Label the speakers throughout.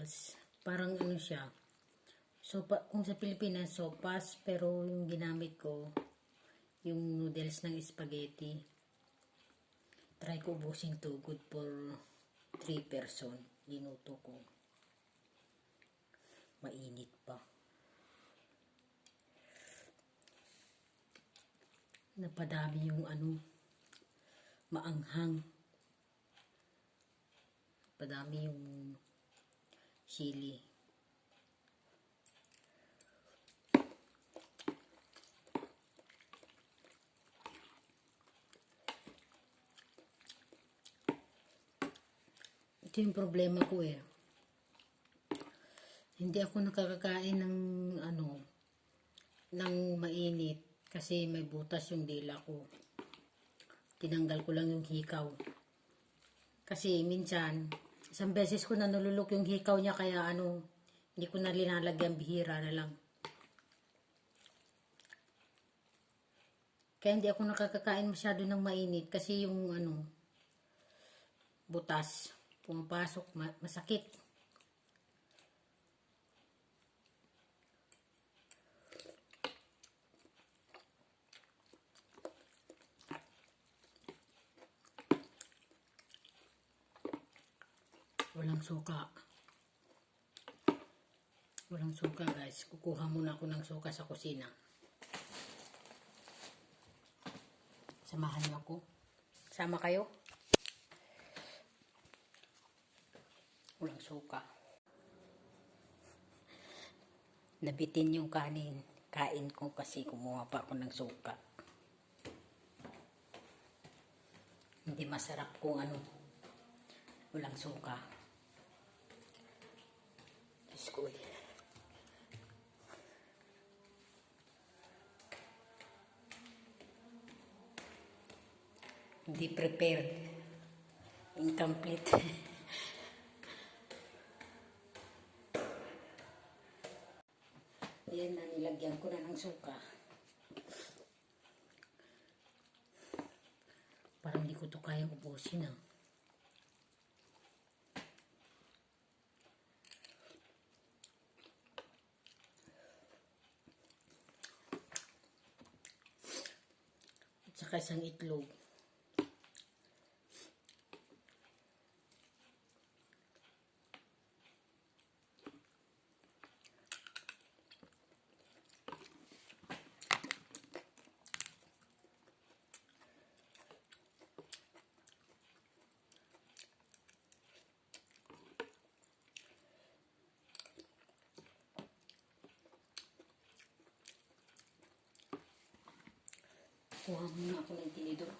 Speaker 1: noodles. Parang ano siya. Sopa, kung sa Pilipinas, sopas, pero yung ginamit ko, yung noodles ng spaghetti. Try ko ubusin to. Good for 3 person. Linuto ko. Mainit pa. Napadami yung ano, maanghang. Padami yung chili. Ito yung problema ko eh. Hindi ako nakakakain ng ano, ng mainit kasi may butas yung dila ko. Tinanggal ko lang yung hikaw. Kasi minsan, isang beses ko na nalulok yung hikaw niya kaya ano, hindi ko na linalagyan, bihira na lang. Kaya hindi ako nakakakain masyado ng mainit kasi yung ano, butas, pumapasok, masakit. Walang suka. Walang suka guys. Kukuha muna ako ng suka sa kusina. Samahan niyo ako. Sama kayo. Walang suka. Nabitin yung kanin. Kain ko kasi kumuha pa ako ng suka. Hindi masarap kung ano. Walang suka. School. Hindi prepared. Incomplete. Ayan na, nilagyan ko na ng suka. Parang hindi ko ito kayang ubusin ah. Saka isang itlog. Kuha muna ako ng tinidor.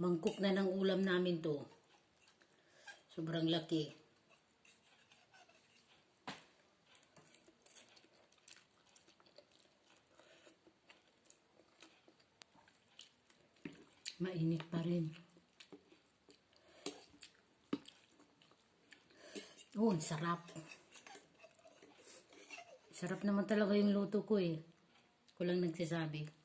Speaker 1: Mangkok na ng ulam namin to. Sobrang laki. Mainit pa rin. Oh, sarap. Sarap naman talaga yung luto ko eh. Kulang nagsasabi.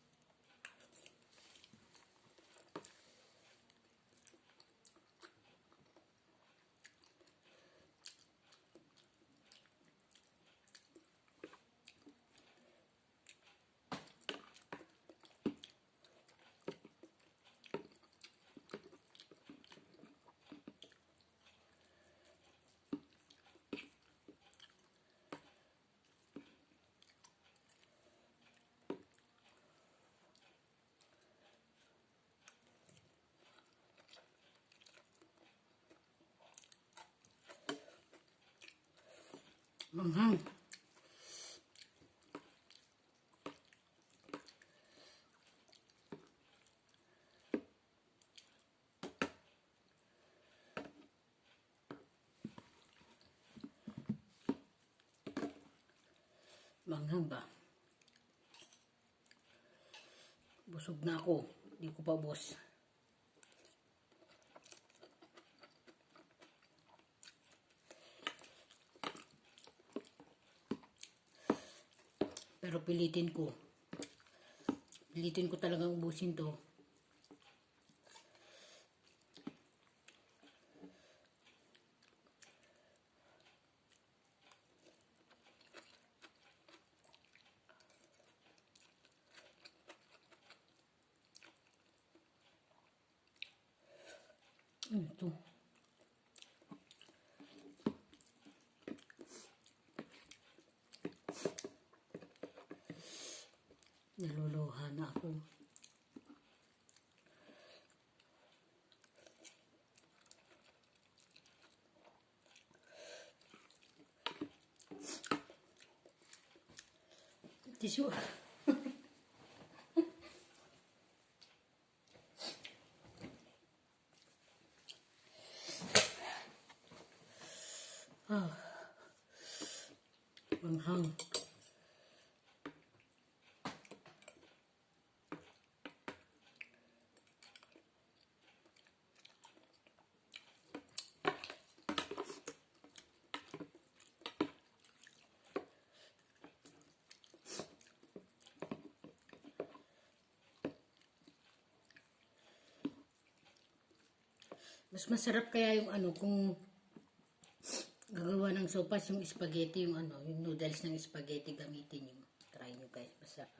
Speaker 1: Manghang. Manghang ba? Busog na ako. Di ko pa boss. Pero pilitin ko. Pilitin ko talagang ubusin to. Ito. Naluluha na ako. Tissue. Manghang. Mas masarap kaya yung ano, kung gagawa ng sopas, yung spaghetti, yung ano, yung noodles ng spaghetti gamitin yung. Try nyo guys, masarap.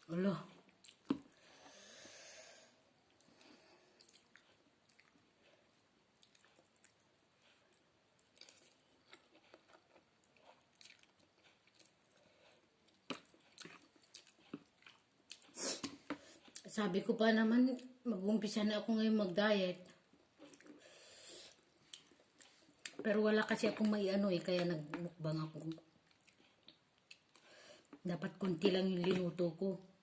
Speaker 1: Ala. Sabi ko pa naman, mag-umpisa na ako ngayon mag-diet. Pero wala kasi akong may ano eh, kaya nagmukbang ako. Dapat konti lang yung linuto ko.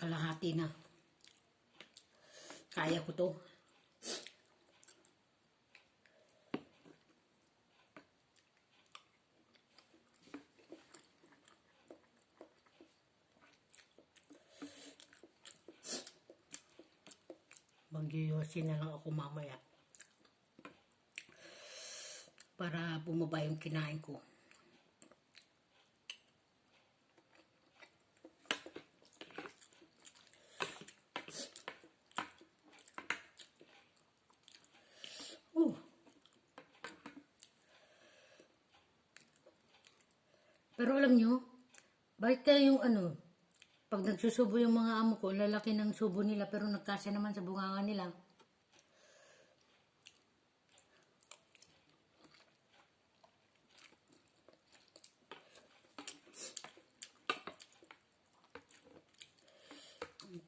Speaker 1: Kalahati na. Kaya ko to. Mag-yoyosin na lang ako mamaya. Para bumaba yung kinain ko. Pero alam nyo, bakit kaya yung ano, pag nagsusubo yung mga amo ko, lalaki ng subo nila pero nagkasya naman sa bunganga nila.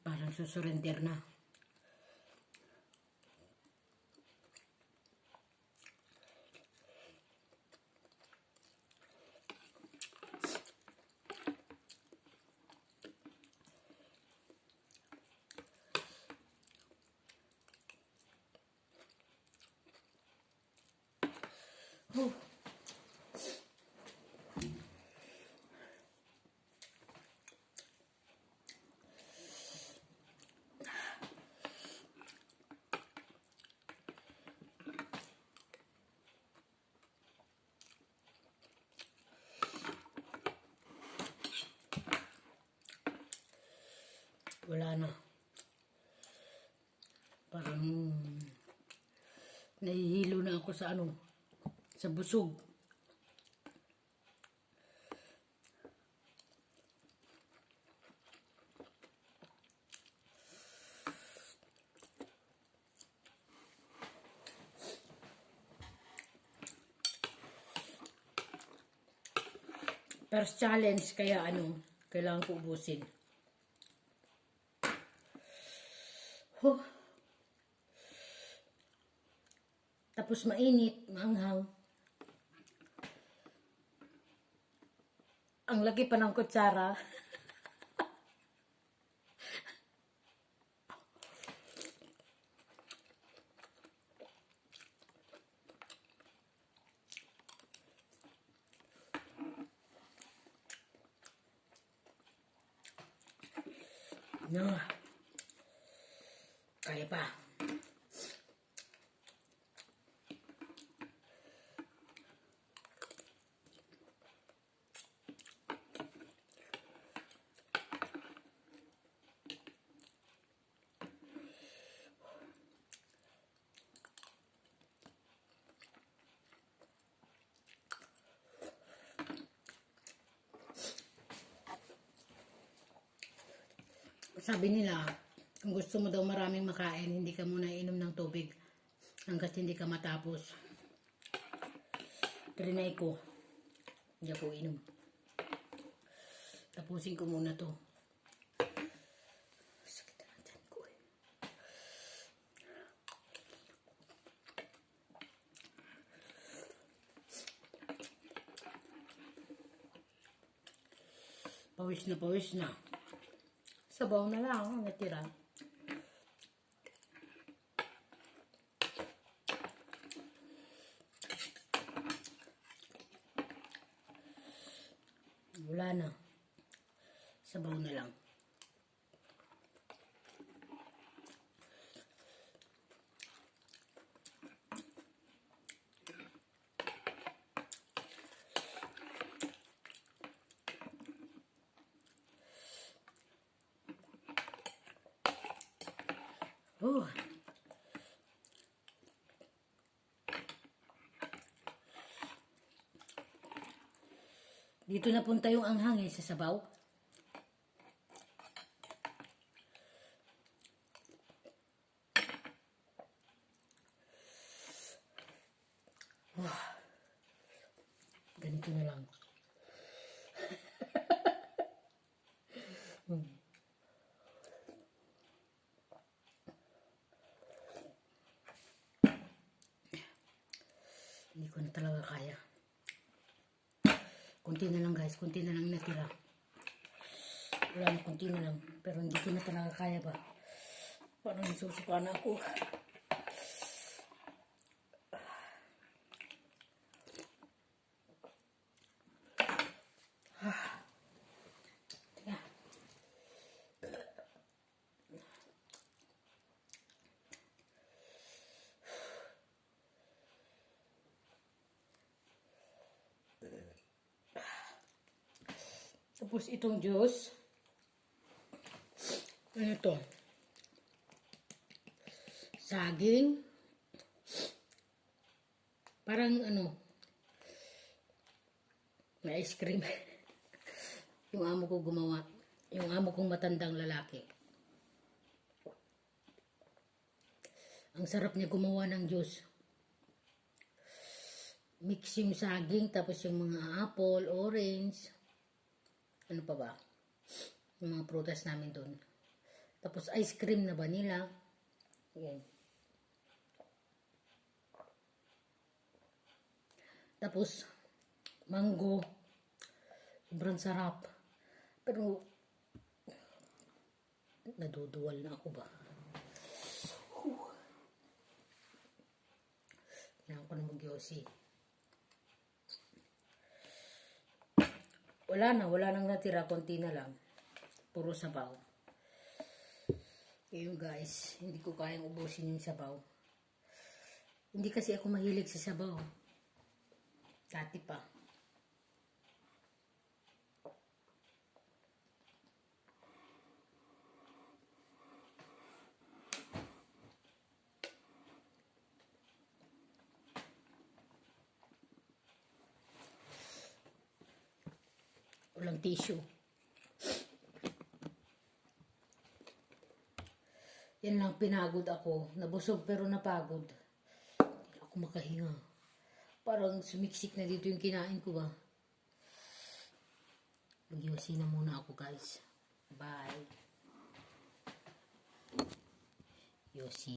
Speaker 1: Parang susurrender na. Parang nahihilo na ako sa ano, sa busog. First challenge, kaya ano, kailangan ko ubusin. Huh. Tapos mainit, maanghang. Ang laki pa ng kutsara. No. Kaya pa. Sabi nila, kung gusto mo daw maraming makain, hindi ka muna inom ng tubig hanggat hindi ka matapos. Trinay ko. Hindi ako inom. Tapusin ko muna to. Sakit na ng tiyan ko eh. Pawis na. Sabaw na lang ang natira. Wala na. Sabaw na lang. Oh. Dito napunta yung anghang sa sabaw. Oh. Ganito na lang. Hindi ko na talaga kaya. Kunti na lang guys, kunti na lang natira. Wala na, kunti na lang. Pero hindi ko na talaga kaya ba. Parang nasusuka na ako. Tapos itong juice, ano to? Saging. Parang ano, na ice cream. Yung amo ko gumawa. Yung amo kong matandang lalaki. Ang sarap niya gumawa ng juice. Mix yung saging, tapos yung mga apple, orange. Ano pa ba? Yung mga prutas namin doon. Tapos ice cream na vanilla. Ayan. Tapos mango. Sobrang sarap. Pero naduduwal na ako ba? Kailangan ko na mag-yosi. Wala nang natira, konti na lang. Puro sabaw. Ayun guys, hindi ko kayang ubusin yung sabaw. Hindi kasi ako mahilig sa sabaw. Dati pa. Walang tissue. Yan lang, pinagod ako. Nabusog pero napagod. Hindi ako makahinga. Parang sumiksik na dito yung kinain ko ba. Mag-iwasi na muna ako guys. Bye. Yosi.